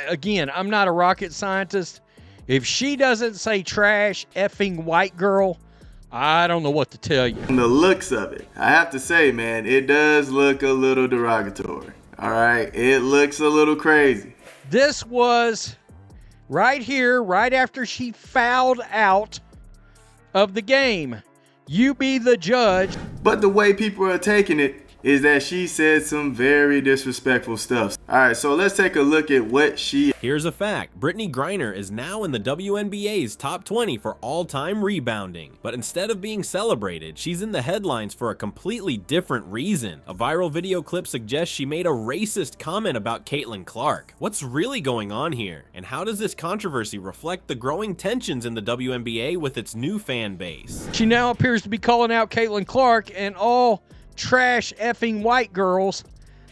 Again, I'm not a rocket scientist. If she doesn't say trash effing white girl, I don't know what to tell you. From the looks of it, I have to say, man, it does look a little derogatory. All right, it looks a little crazy. This was right here, right after she fouled out of the game. You be the judge. But the way people are taking it is that she said some very disrespectful stuff. All right, so let's take a look at what she... Here's a fact. Brittney Griner is now in the WNBA's top 20 for all-time rebounding. But instead of being celebrated, she's in the headlines for a completely different reason. A viral video clip suggests she made a racist comment about Caitlin Clark. What's really going on here? And how does this controversy reflect the growing tensions in the WNBA with its new fan base? She now appears to be calling out Caitlin Clark and all trash effing white girls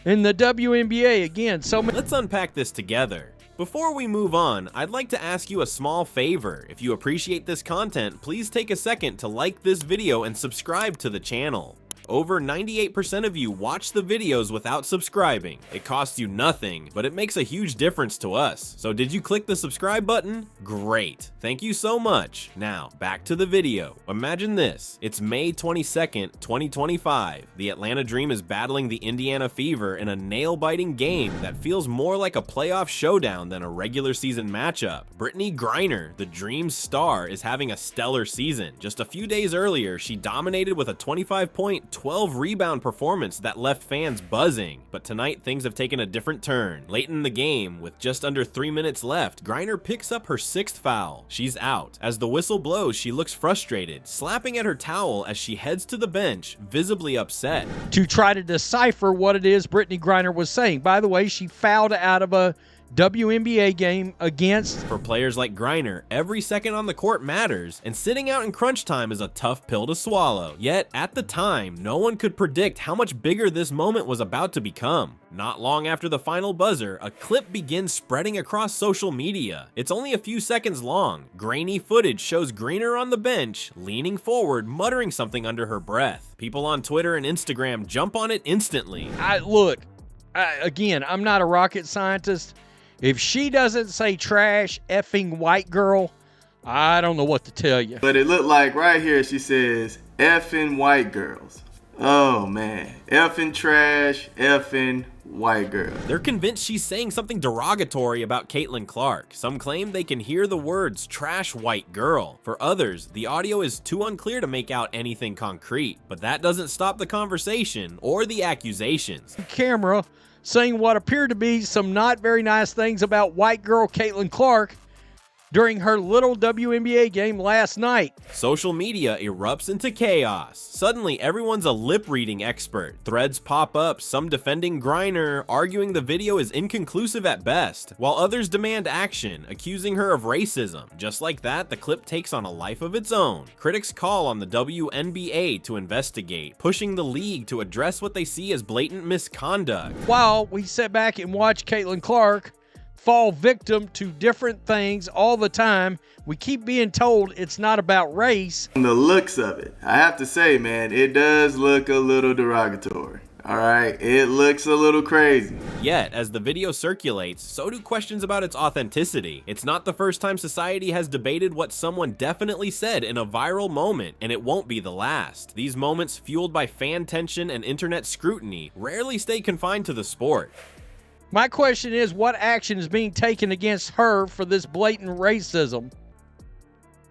in the WNBA again. So let's unpack this together. Before we move on, I'd like to ask you a small favor. If you appreciate this content, please take a second to like this video and subscribe to the channel. Over 98% of you watch the videos without subscribing. It costs you nothing, but it makes a huge difference to us. So did you click the subscribe button? Great. Thank you so much. Now, back to the video. Imagine this. It's May 22nd, 2025. The Atlanta Dream is battling the Indiana Fever in a nail-biting game that feels more like a playoff showdown than a regular season matchup. Brittney Griner, the Dream's star, is having a stellar season. Just a few days earlier, she dominated with a 25-point 12-rebound performance that left fans buzzing. But tonight, things have taken a different turn. Late in the game, with just under 3 minutes left, Griner picks up her 6th foul. She's out. As the whistle blows, she looks frustrated, slapping at her towel as she heads to the bench, visibly upset. To try to decipher what it is Brittney Griner was saying. By the way, she fouled out of a WNBA game against... For players like Griner, every second on the court matters, and sitting out in crunch time is a tough pill to swallow. Yet, at the time, no one could predict how much bigger this moment was about to become. Not long after the final buzzer, a clip begins spreading across social media. It's only a few seconds long. Grainy footage shows Griner on the bench, leaning forward, muttering something under her breath. People on Twitter and Instagram jump on it instantly. Again, I'm not a rocket scientist. If she doesn't say trash effing white girl, I don't know what to tell you. But it looked like right here she says effing white girls. Oh man, effing trash, effing white girl. They're convinced she's saying something derogatory about Caitlin Clark. Some claim they can hear the words trash white girl. For others, the audio is too unclear to make out anything concrete. But that doesn't stop the conversation or the accusations. Camera saying what appeared to be some not very nice things about white girl Caitlin Clark during her little WNBA game last night. Social media erupts into chaos. Suddenly, everyone's a lip-reading expert. Threads pop up, some defending Griner, arguing the video is inconclusive at best, while others demand action, accusing her of racism. Just like that, the clip takes on a life of its own. Critics call on the wnba to investigate, pushing the league to address what they see as blatant misconduct. While we sit back and watch Caitlin Clark fall victim to different things all the time, we keep being told it's not about race. From the looks of it, I have to say, man, it does look a little derogatory. All right, it looks a little crazy. Yet, as the video circulates, so do questions about its authenticity. It's not the first time society has debated what someone definitely said in a viral moment, and it won't be the last. These moments, fueled by fan tension and internet scrutiny, rarely stay confined to the sport. My question is, what action is being taken against her for this blatant racism?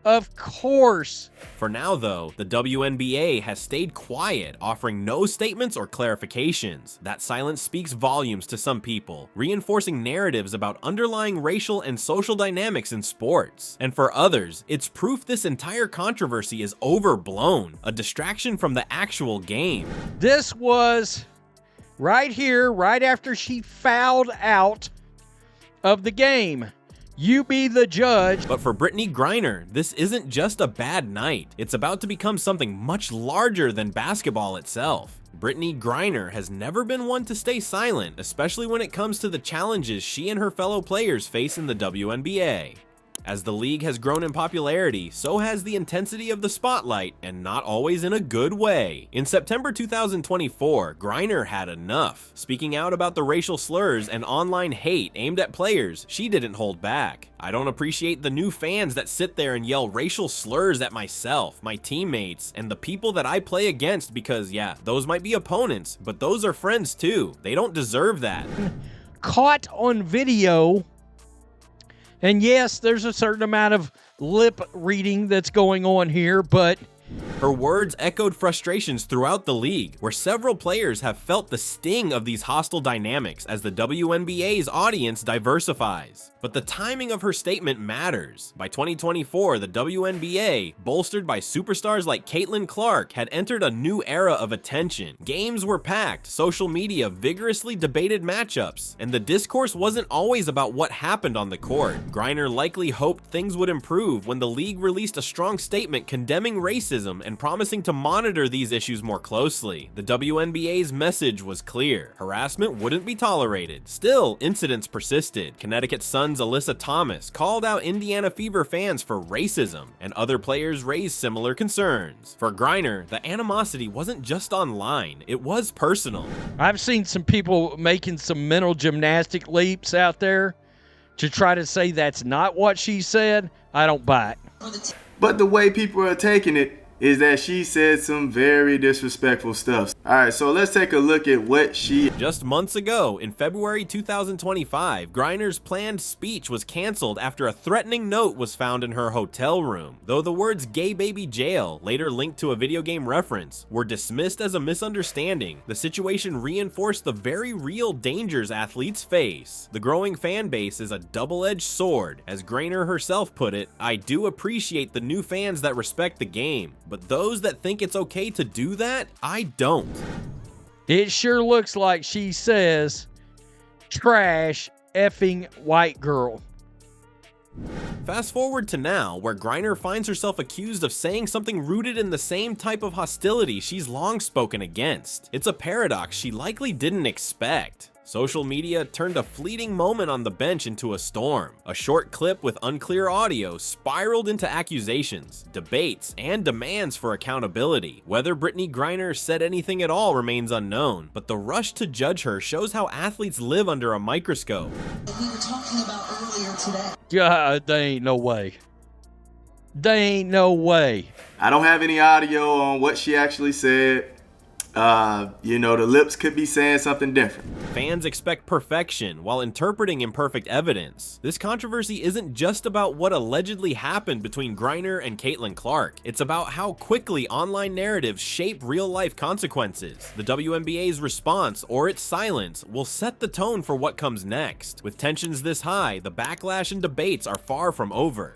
Of course. For now, though, the WNBA has stayed quiet, offering no statements or clarifications. That silence speaks volumes to some people, reinforcing narratives about underlying racial and social dynamics in sports. And for others, it's proof this entire controversy is overblown, a distraction from the actual game. This was right here, right after she fouled out of the game. You be the judge. But for Brittney Griner, this isn't just a bad night. It's about to become something much larger than basketball itself. Brittney Griner has never been one to stay silent, especially when it comes to the challenges she and her fellow players face in the WNBA. As the league has grown in popularity, so has the intensity of the spotlight, and not always in a good way. In September 2024, Griner had enough. Speaking out about the racial slurs and online hate aimed at players, she didn't hold back. I don't appreciate the new fans that sit there and yell racial slurs at myself, my teammates, and the people that I play against because, yeah, those might be opponents, but those are friends too. They don't deserve that. Caught on video, and yes, there's a certain amount of lip reading that's going on here, but her words echoed frustrations throughout the league, where several players have felt the sting of these hostile dynamics as the WNBA's audience diversifies. But the timing of her statement matters. By 2024, the WNBA, bolstered by superstars like Caitlin Clark, had entered a new era of attention. Games were packed, social media vigorously debated matchups, and the discourse wasn't always about what happened on the court. Griner likely hoped things would improve when the league released a strong statement condemning racism and promising to monitor these issues more closely. The WNBA's message was clear. Harassment wouldn't be tolerated. Still, incidents persisted. Connecticut Sun's Alyssa Thomas called out Indiana Fever fans for racism, and other players raised similar concerns. For Griner, the animosity wasn't just online, it was personal. I've seen some people making some mental gymnastic leaps out there to try to say that's not what she said. I don't buy it. But the way people are taking it is that she said some very disrespectful stuff. Alright, so let's take a look at what she... Just months ago, in February 2025, Griner's planned speech was canceled after a threatening note was found in her hotel room. Though the words "gay baby jail," later linked to a video game reference, were dismissed as a misunderstanding, the situation reinforced the very real dangers athletes face. The growing fan base is a double-edged sword. As Griner herself put it, "I do appreciate the new fans that respect the game, but those that think it's okay to do that, I don't." It sure looks like she says, trash effing white girl. Fast forward to now, where Griner finds herself accused of saying something rooted in the same type of hostility she's long spoken against. It's a paradox she likely didn't expect. Social media turned a fleeting moment on the bench into a storm. A short clip with unclear audio spiraled into accusations, debates, and demands for accountability. Whether Brittney Griner said anything at all remains unknown, but the rush to judge her shows how athletes live under a microscope. We were talking about earlier today. God, they ain't no way. They ain't no way. I don't have any audio on what she actually said. The lips could be saying something different. Fans expect perfection while interpreting imperfect evidence. This controversy isn't just about what allegedly happened between Griner and Caitlin Clark. It's about how quickly online narratives shape real-life consequences. The WNBA's response, or its silence, will set the tone for what comes next. With tensions this high, the backlash and debates are far from over.